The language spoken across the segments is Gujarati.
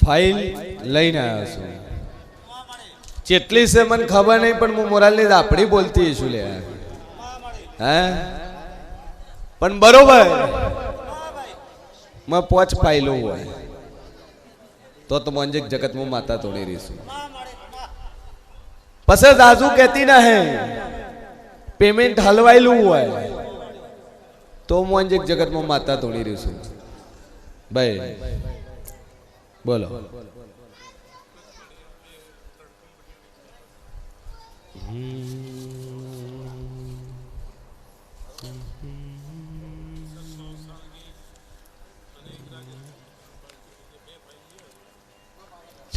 ફાઇલ લઈને આવ્યો છું. જેટલી છે મને ખબર નહીં, પણ હું મોરાલની આપણી બોલતી છું લે. હે પણ બરોબર मैं 5 फाइलों हुआ है तो मंजिक जगत में माता तोड़ी रही सु पसंद आजू कहती ना है पेमेंट हलवाई हुआ है तो मंजिक जगत में माता तोड़ी रही सु भाई बोलो.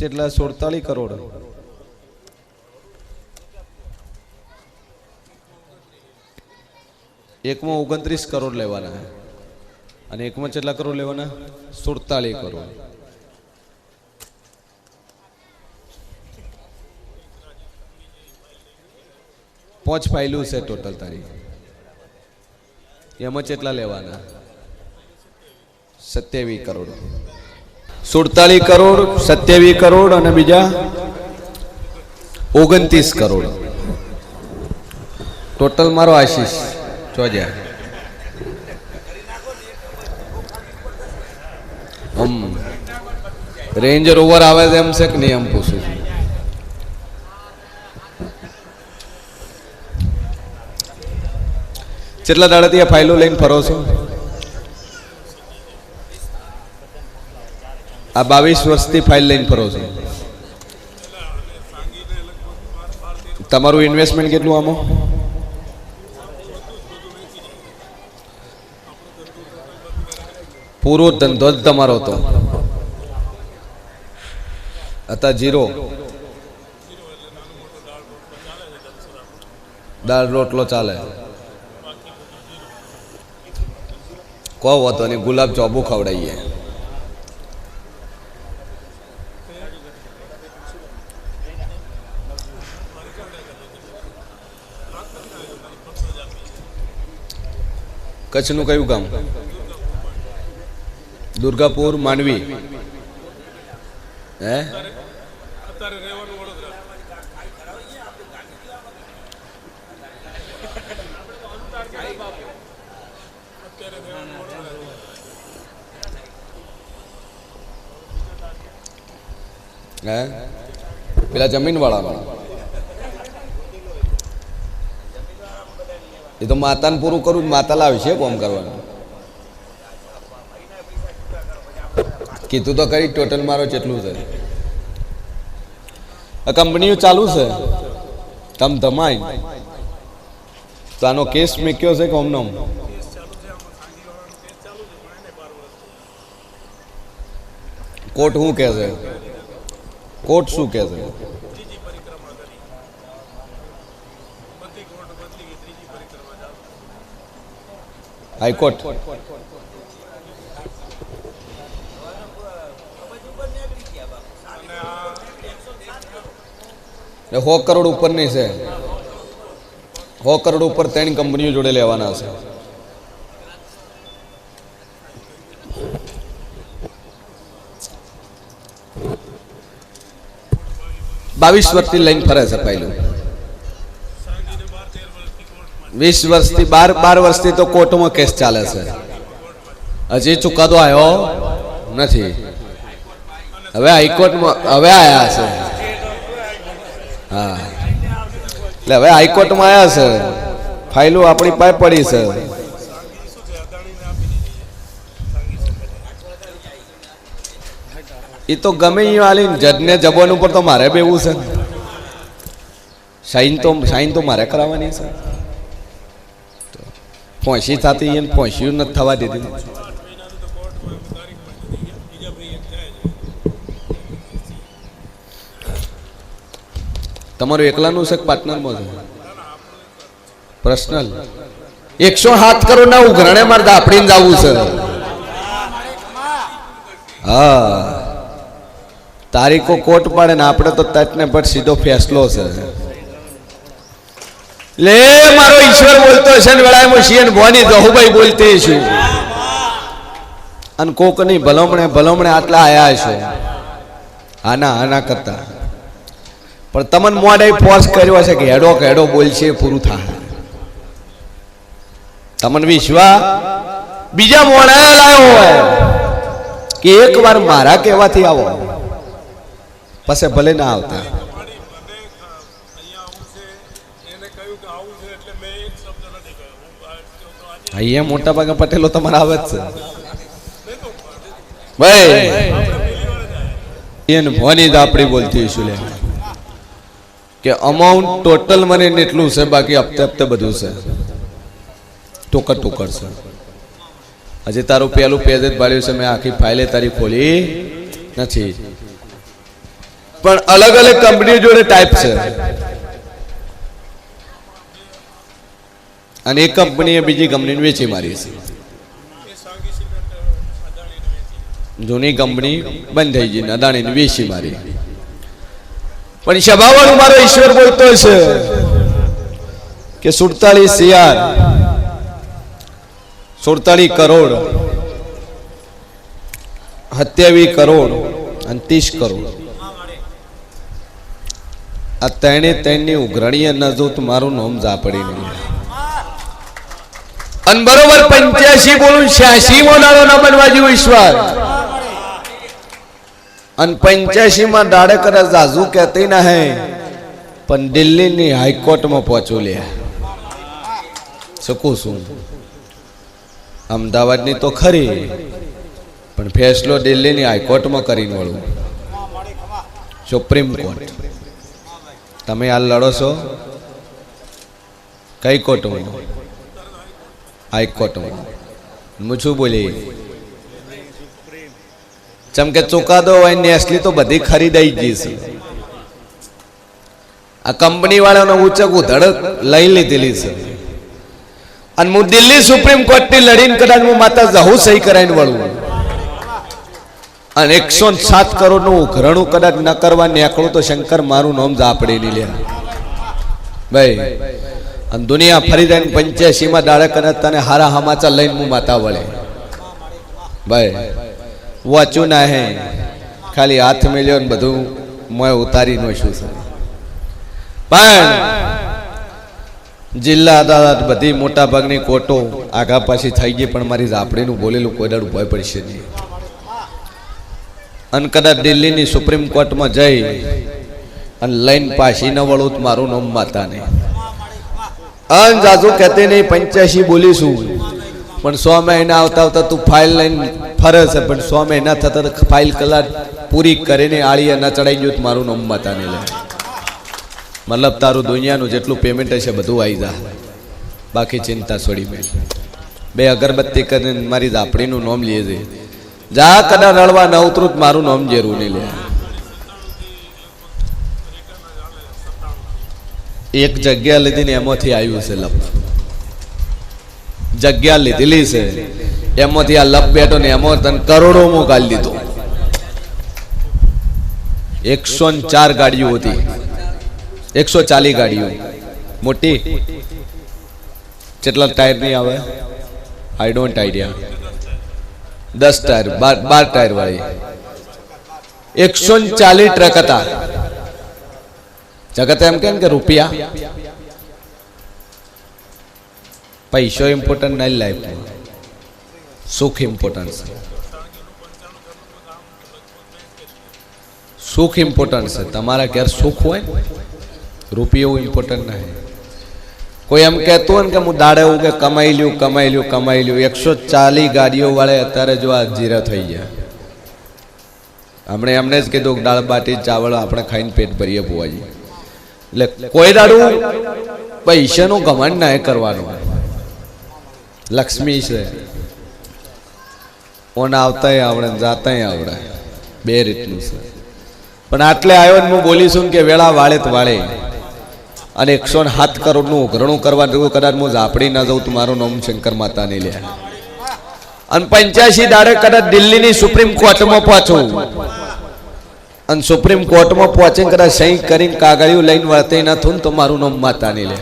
કેટલા 47 કરોડ એકમાં 29 કરોડ લેવાના અને એકમાં કેટલા કરોડ લેવાના 47 કરોડ. પાંચ ફાઇલું છે ટોટલ તારી, એમાં કેટલા લેવાના 27 કરોડ. 47 કરોડ 27 કરોડ અને બીજા 29 કરોડ ટોટલ મારો આશીષ જોજે. રેન્જ રોવર આવે એમ છે કે નહીં એમ પૂછું છું. કેટલા દાડાથી આ ફાઇલો લઈને ફરો છો? આ 22 વર્ષથી ફાઇલ લઈને ફરો છો. તમારું ઇન્વેસ્ટમેન્ટ કેટલું આમાં? પૂરો ધંધો જ તમારો હતો અત્યારે જીરો. દાળ રોટલો ચાલે, કહો હતો ને ગુલાબ જાંબુ ખવડાવીએ. કચ્છનું કયું ગામ? દુર્ગાપુર માંડવી. હે પેલા જમીન વાળા એ તો માતાને પૂરું કરું, માતા લાવશે કોમ કરવાનું. કીધું તો કરી ટોટલ મારો કેટલું છે. આ કંપનીઓ ચાલુ છે તમ ધમાઈ, તો આનો કેસ મેક્યો છે કે ઓમનો? કોર્ટ શું કહે છે? કોર્ટ શું કહે છે? હાઈકોર્ટ ₹100 કરોડ ઉપર નહીં છે. 100 કરોડ ઉપર 3 કંપનીઓ જોડે લેવાના છે. બાવીસ વર્ષથી લઈને ફરે છે પહેલું. 20 વર્ષથી 12 વર્ષથી તો કોર્ટમાં કેસ ચાલે છે. હજી ચુકાદો આવ્યો નથી. હવે હાઈકોર્ટમાં હવે આવ્યા છે. હા એટલે હવે હાઈકોર્ટમાં આવ્યા છે. ફાઇલો આપણી પાસે પડી છે. એ તો ગમે એ વાલી જજને જબાન ઉપર તો મારે બેવું છે. સાઈન તો મારે કરાવવાની છે. પહોંચી થતી એને પહોંચ્યું નથી થવા દીધી. તમારું એકલાનું છે પાર્ટનરમાં છે? પર્સનલ 107 કરોડ ના ઉઘરાણે મારે દાપડીને જવું છે. હા તારીખો કોર્ટ પાડે ને આપણે તો તટને પર સીધો ફેસલો છે. લે મારો ઈશ્વર બોલતો છે ને વેળામાં શિયન ભવાની દહુભાઈ બોલતી છું અને કોકની ભલમણે આટલા આયા છે. આના આના કરતા પણ તમને મોડે ફોર્સ કર્યો છે કે હેડો બોલશે પૂરું થાય. તમને વિશ્વાસ બીજા મોડા લાવ્યો હોય કે એકવાર મારા કહેવાથી આવો, પછી ભલે ના આવતા. અહીંયા મોટા ભાગે પટેલો તમારા આવે જ છે ભાઈ. એને ભવાની જ આપણી બોલતી શું લે કે અમાઉન્ટ ટોટલ મને એટલું છે, બાકી હપ્તે હપ્તે બધું છે, ટોકર છે. હજી તારું પેલું પેજ જ ભાડ્યું છે, મેં આખી ફાઇલે તારી ખોલી નથી. પણ અલગ અલગ કંપનીઓ જોડે ટાઈપ છે, અને એક કંપનીએ બીજી કંપનીને વેચી મારી છે. જૂની કંપની બંધ થઈ ગઈ, અદાણીને વેચી મારી. પણ સભાવાળું મારો ઈશ્વર બોલતો છે કે 47 કરોડ 27 કરોડ અને 30 કરોડ આ ત્રણની ઉઘરાણીએ ન જો તો મારું નામ જા પડી નહીં. અને બરોબર 85 બોલું 86 મો દાડો ન બનવા જેવો ઈશ્વર. અને 85 માં દાડે કદાચ જાજુ કહેતી ના હે, પણ દિલ્હીની હાઈકોર્ટમાં પહોંચું લે શકું છું. અમદાવાદની તો ખરી, પણ ફેસલો દિલ્હીની હાઈકોર્ટમાં કરીને વળું, સુપ્રીમ કોર્ટ. તમે આ લડો છો કઈ કોર્ટમાં? હાઈકોર્ટમાં. હું શું બોલી ચમકે ચુકાદો હોય ને અસલી તો બધી ખરીદાઈ ગઈ છે. આ કંપની વાળાનો ઉચક ઉધડ લઈ લીધેલી છે. અને હું દિલ્હી સુપ્રીમ કોર્ટની લડીને કદાચ હું માતા જહુ સહી કરાવીને વળું, અને 107 કરોડ નું ઉઘરણું કદાચ ન કરવા નીકળું તો શંકર મારું નામ ઝાપડી નહીં લે ભાઈ. અને દુનિયા ફરી જાય 85 માં દાડે કદાચ તને હારા સમાચાર લઈને હું માતા વળે ભાઈ. વાંચું ના હે, ખાલી હાથ મેલ્યો ને બધું મોય ઉતારી નો શું છે. પણ જિલ્લા અદાલત બધી મોટા ભાગની કોર્ટો આગા પાછી થઈ ગઈ, પણ મારી ઝાપડીનું બોલેલું કોઈ દાડું ભય પડશે નહીં. અને કદાચ દિલ્હીની સુપ્રીમ કોર્ટમાં જઈ અને લઈને પાછી ન વળું તો મારું નામ માતા નહીં. અન જાજુ કહેતી નહીં 85 બોલીશું, પણ 100 મહિના આવતા તું ફાઇલ લઈને ફરે છે, પણ 100 મહિના થતા ફાઇલ કલાક પૂરી કરીને આળીએ ન ચડાઈ ગયું તો મારું નામ માતા નહીં લે. મતલબ તારું દુનિયાનું જેટલું પેમેન્ટ હશે બધું આવી જા, બાકી ચિંતા છોડી મેં. 2 અગરબત્તી કરીને મારી ઝાપડીનું નામ લઈએ છે. જા કદાચ રડવા ન ઉતરું મારું નામ જેરું નહીં લે. એક જગ્યા લીધી ને એમાંથી આવ્યું છે લપ. જગ્યા લીધેલી છે એમાંથી આ લપ બેઠો ને એમાં તને કરોડો મો ગાલી દીધો. 104 ગાડીઓ હતી, 140 ગાડીઓ મોટી. કેટલા ટાયર નહીં આવે? I don't idea. 10 tyre 12 tyre વાળી 140 ટ્રક હતા. જગત એમ કેમ કે રૂપિયા પૈસો ઇમ્પોર્ટન્ટ નહીં, લાઈફમાં સુખ ઇમ્પોર્ટન્ટ છે. સુખ ઇમ્પોર્ટન્ટ છે. તમારા ઘેર સુખ હોય, રૂપિયો ઇમ્પોર્ટન્ટ નહીં. કોઈ એમ કહેતું હોય ને કે હું દાડે એવું કે કમાઈ લ્યું 140 ગાડીઓ વાળે અત્યારે જો આ જીરા થઈ ગયા. હમણે એમને જ કીધું દાળ બાટી ચાવલ આપણે ખાઈને પેટ ભરીએ પોવાજી. એટલે કોઈ દાડું પૈસાનું ઘમંડ ના કરવાનું. લક્ષ્મી છે, ઓન આવતા આવડે જાતા આવડે, 2 રીતનું છે. પણ આટલે આવ્યો ને હું બોલીશું કે વેળા વાળે તો વાળે. અને 107 કરોડનું ઉઘરણું કરવા જેવું કદાચ હું ઝાપડી ના જાઉં તો મારું નામ શંકર માતા નહીં લે. અને 85 દાડે કદાચ દિલ્હીની સુપ્રીમ કોર્ટમાં પહોંચું, અને સુપ્રીમ કોર્ટમાં પહોંચીને કદાચ સહી કરીને કાગળિયું લઈને વળતે ના થયું તો મારું નામ માતા નહીં લે.